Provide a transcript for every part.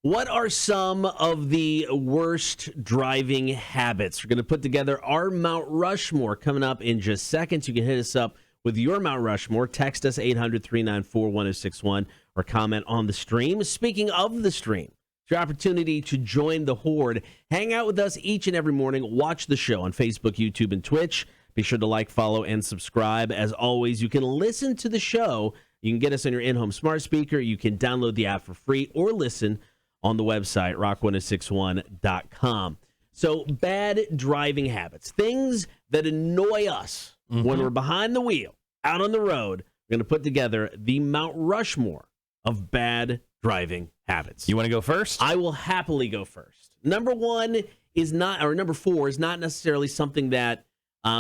What are some of the worst driving habits? We're going to put together our Mount Rushmore coming up in just seconds. You can hit us up with your Mount Rushmore. Text us 800-394-1061 or comment on the stream. Speaking of the stream, it's your opportunity to join the horde. Hang out with us each and every morning. Watch the show on Facebook, YouTube, and Twitch. Be sure to like, follow, and subscribe. As always, you can listen to the show. You can get us on your in-home smart speaker. You can download the app for free or listen on the website, rock1061.com. So, bad driving habits, things that annoy us when we're behind the wheel, out on the road. We're going to put together the Mount Rushmore of bad driving habits. You want to go first? I will happily go first. Number 4 is not necessarily something that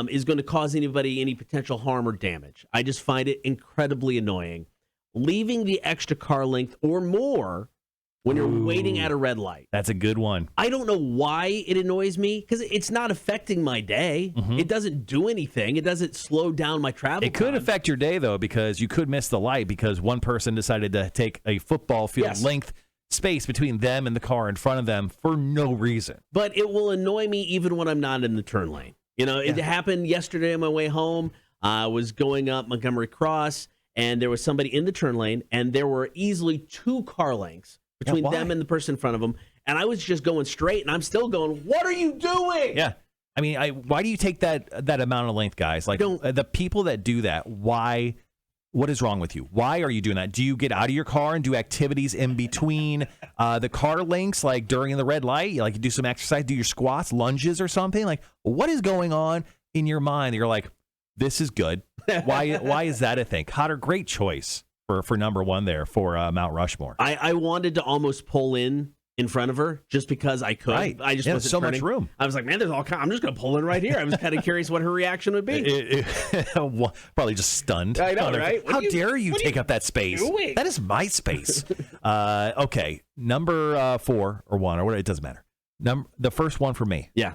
is going to cause anybody any potential harm or damage. I just find it incredibly annoying. Leaving the extra car length or more when you're waiting at a red light. That's a good one. I don't know why it annoys me, because it's not affecting my day. It doesn't do anything. It doesn't slow down my travel It could time. affect your day, though, because you could miss the light because one person decided to take a football field length space between them and the car in front of them for no reason. But it will annoy me even when I'm not in the turn lane. You know, it happened yesterday on my way home. I was going up Montgomery Cross, and there was somebody in the turn lane, and there were easily 2 car lengths between them and the person in front of them. And I was just going straight, and I'm still going, what are you doing? Yeah. I mean, why do you take that amount of length, guys? Like, the people that do that, why? What is wrong with you? Why are you doing that? Do you get out of your car and do activities in between the car lengths, like during the red light? You do some exercise, do your squats, lunges or something? Like, what is going on in your mind? You're like, this is good. Why is that a thing? Cotter, great choice for number 1 there for Mount Rushmore. I wanted to almost pull in front of her just because I could. Right. I just wasn't so turning. much room. I was like, man, there's all kind. I'm just going to pull in right here. I was kind of curious what her reaction would be. Probably just stunned. I know, right? How dare you take up that space? That is my space. Okay, number 4 or 1 or whatever. It doesn't matter. The first one for me. Yeah.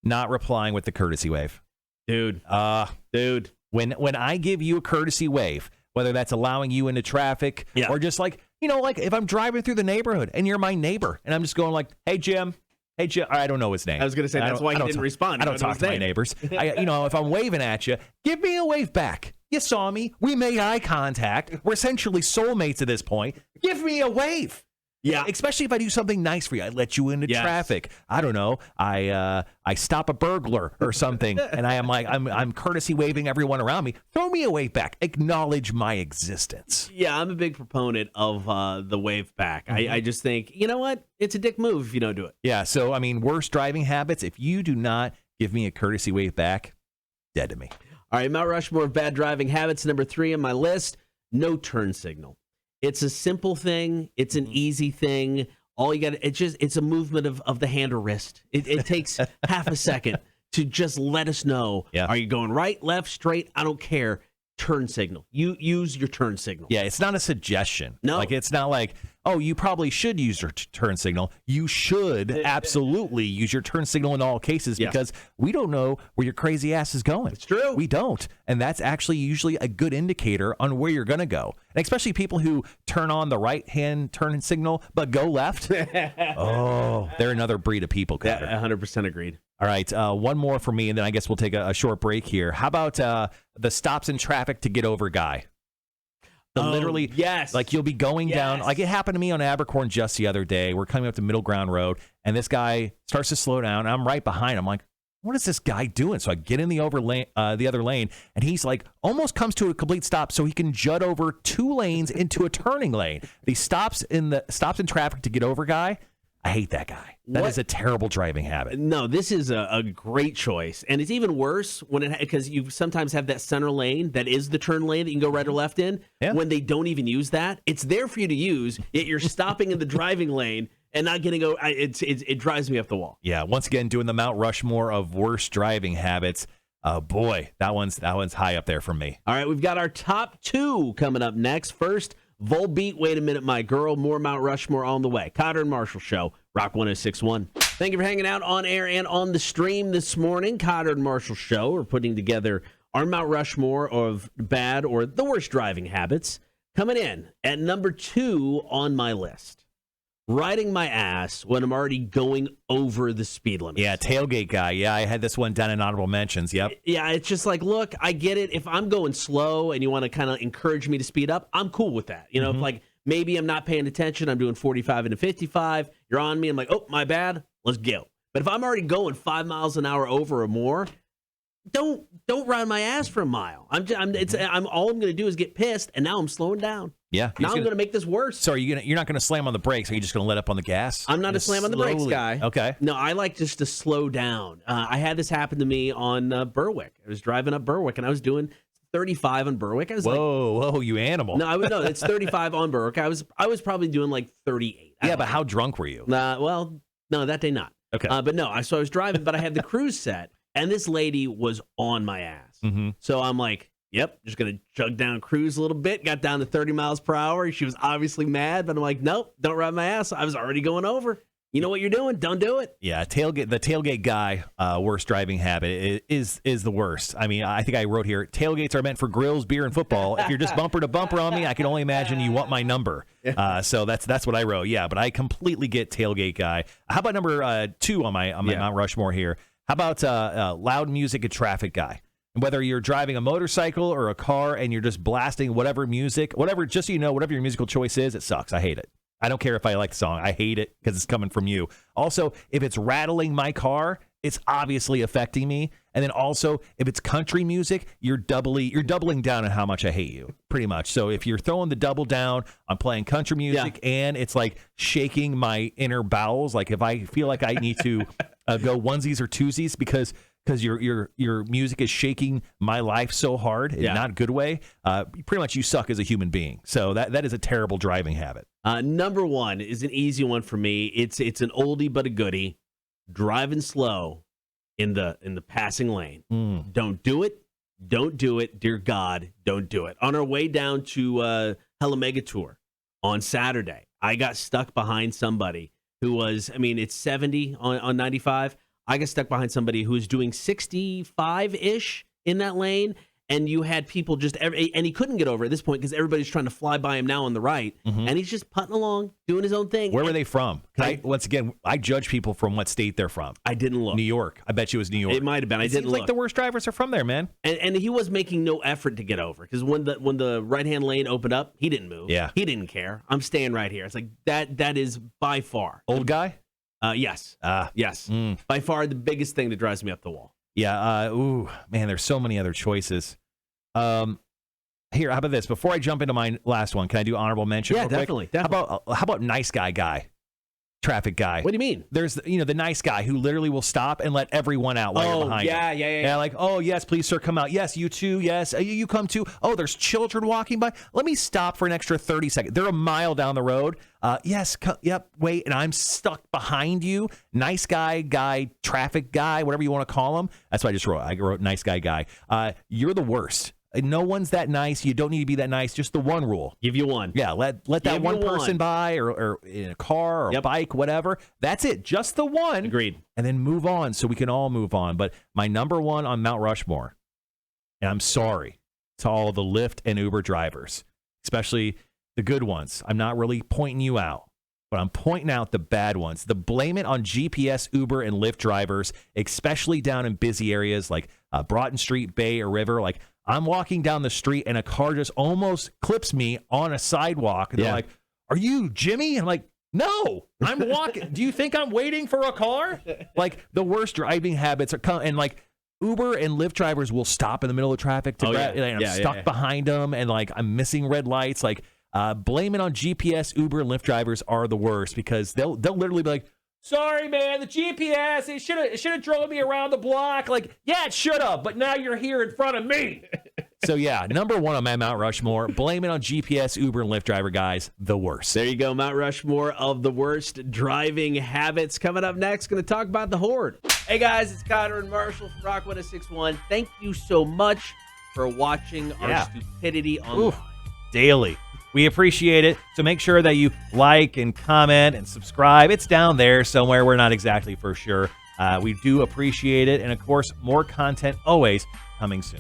Not replying with the courtesy wave. Dude. When I give you a courtesy wave, whether that's allowing you into traffic or just like if I'm driving through the neighborhood and you're my neighbor and I'm just going like, hey, Jim. I don't know his name. I was going to say that's why he didn't respond. I don't talk to my neighbors. If I'm waving at you, give me a wave back. You saw me. We made eye contact. We're essentially soulmates at this point. Give me a wave. Yeah, especially if I do something nice for you. I let you into traffic. I don't know. I stop a burglar or something, and I'm courtesy waving everyone around me. Throw me a wave back. Acknowledge my existence. Yeah, I'm a big proponent of the wave back. I just think, you know what? It's a dick move if you don't do it. Yeah. So I mean, worst driving habits. If you do not give me a courtesy wave back, dead to me. All right, Mount Rushmore of bad driving habits. Number 3 on my list: no turn signal. It's a simple thing. It's an easy thing. All you got, it's a movement of the hand or wrist. It takes half a second to just let us know. Yeah. Are you going right, left, straight? I don't care. Turn signal. You use your turn signal. Yeah, it's not a suggestion. No. Like, it's not like, oh, you probably should use your turn signal. You should absolutely use your turn signal in all cases because we don't know where your crazy ass is going. It's true. We don't. And that's actually usually a good indicator on where you're going to go. And especially people who turn on the right-hand turn signal but go left. Oh, they're another breed of people. Yeah, 100% agreed. All right, one more for me, and then I guess we'll take a short break here. How about the stops in traffic to get over guy? Literally, like you'll be going down. Like it happened to me on Abercorn just the other day. We're coming up to Middle Ground Road, and this guy starts to slow down. I'm right behind him. I'm like, what is this guy doing? So I get in the other lane, and he's like almost comes to a complete stop so he can jut over 2 lanes into a turning lane. He stops in traffic to get over guy. I hate that guy. That is a terrible driving habit. No, this is a great choice. And it's even worse because you sometimes have that center lane that is the turn lane that you can go right or left in. Yeah. When they don't even use that, it's there for you to use, yet you're stopping in the driving lane and not getting over. It drives me up the wall. Yeah, once again, doing the Mount Rushmore of worst driving habits. Boy, that one's high up there for me. All right, we've got our top 2 coming up next. First, Volbeat, Wait a Minute, My Girl. More Mount Rushmore on the way. Cotter and Marshall Show, Rock 106.1. Thank you for hanging out on air and on the stream this morning. Cotter and Marshall Show. We're putting together our Mount Rushmore of bad or the worst driving habits. Coming in at number 2 on my list. Riding my ass when I'm already going over the speed limit. Yeah, tailgate guy. Yeah, I had this one done in honorable mentions. Yep. Yeah, it's just like, look, I get it. If I'm going slow and you want to kind of encourage me to speed up, I'm cool with that. You know, if like maybe I'm not paying attention, I'm doing 45 into 55, you're on me, I'm like, oh, my bad, let's go. But if I'm already going 5 miles an hour over or more, don't ride my ass for a mile. All I'm going to do is get pissed, and now I'm slowing down. Yeah. Now I'm going to make this worse. So you're not going to slam on the brakes? Are you just going to let up on the gas? I'm not a slam on the brakes guy. Okay. No, I like just to slow down. I had this happen to me on Berwick. I was driving up Berwick, and I was doing 35 on Berwick. I was whoa, you animal. No, it's 35 on Berwick. I was probably doing like 38. Yeah, but how drunk were you? Well, no, that day not. Okay. But no, so I was driving, but I had the cruise set, and this lady was on my ass. So I'm like, yep, just going to chug down cruise a little bit. Got down to 30 miles per hour. She was obviously mad, but I'm like, nope, don't ride my ass. I was already going over. You know what you're doing? Don't do it. Yeah, the tailgate guy, worst driving habit is the worst. I mean, I think I wrote here, tailgates are meant for grills, beer, and football. If you're just bumper to bumper on me, I can only imagine you want my number. So that's what I wrote. Yeah, but I completely get tailgate guy. How about number 2 on my Mount Rushmore here? How about loud music and traffic guy? And whether you're driving a motorcycle or a car and you're just blasting whatever music, just so you know, whatever your musical choice is, it sucks. I hate it. I don't care if I like the song. I hate it because it's coming from you. Also, if it's rattling my car, it's obviously affecting me. And then also, if it's country music, you're doubling down on how much I hate you, pretty much. So if you're throwing the double down on playing country music and it's like shaking my inner bowels, like if I feel like I need to go onesies or twosies because your music is shaking my life so hard in not a good way, pretty much you suck as a human being. So that is a terrible driving habit. Number 1 is an easy one for me. It's an oldie but a goodie. Driving slow in the passing lane. Don't do it. Don't do it. Dear God, don't do it. On our way down to Hella Mega Tour on Saturday, I got stuck behind somebody who was, it's 70 on 95. I got stuck behind somebody who was doing 65-ish in that lane, and you had people and he couldn't get over at this point because everybody's trying to fly by him now on the right, and he's just putting along, doing his own thing. Where were they from? Once again, I judge people from what state they're from. I didn't look. New York. I bet you it was New York. It might have been. I didn't look. Like the worst drivers are from there, man. And he was making no effort to get over because when the right-hand lane opened up, he didn't move. Yeah. He didn't care. I'm staying right here. It's like that is by far. Old guy? Yes. Yes. By far the biggest thing that drives me up the wall. Yeah. Man, there's so many other choices. Here, how about this? Before I jump into my last one, can I do honorable mention? Yeah, definitely. How about nice guy? Traffic guy. What do you mean? There's the nice guy who literally will stop and let everyone out while you're behind him. Yeah. Like, oh yes, please sir, come out. Yes, you too. Yes, you come too. Oh, there's children walking by. Let me stop for an extra 30 seconds. They're a mile down the road. Yes, yep. Wait, and I'm stuck behind you. Nice guy, traffic guy, whatever you want to call him. That's what I just wrote. I wrote nice guy. You're the worst. No one's that nice. You don't need to be that nice. Just the one rule. Give you one. Yeah, let that one person by or in a car or a bike, whatever. That's it. Just the one. Agreed. And then move on so we can all move on. But my number 1 on Mount Rushmore, and I'm sorry to all the Lyft and Uber drivers, especially the good ones. I'm not really pointing you out, but I'm pointing out the bad ones. The blame it on GPS, Uber, and Lyft drivers, especially down in busy areas like Broughton Street, Bay, or River. Like, I'm walking down the street and a car just almost clips me on a sidewalk. And they're like, are you Jimmy? And I'm like, no, I'm walking. Do you think I'm waiting for a car? Like, the worst driving habits are and like Uber and Lyft drivers will stop in the middle of traffic to grab, and I'm stuck behind them and like I'm missing red lights. Like, blame it on GPS, Uber, and Lyft drivers are the worst because they'll literally be like, sorry, man, the GPS, it should have drove me around the block. Like, yeah, it should have, but now you're here in front of me. So, yeah, number 1 on my Mount Rushmore, blame it on GPS, Uber, and Lyft driver guys, the worst. There you go, Mount Rushmore of the worst driving habits. Coming up next, going to talk about the Horde. Hey, guys, it's Connor and Marshall from Rock 106.1. Thank you so much for watching our stupidity online. Daily. We appreciate it. So make sure that you like and comment and subscribe. It's down there somewhere. We're not exactly for sure. We do appreciate it. And, of course, more content always coming soon.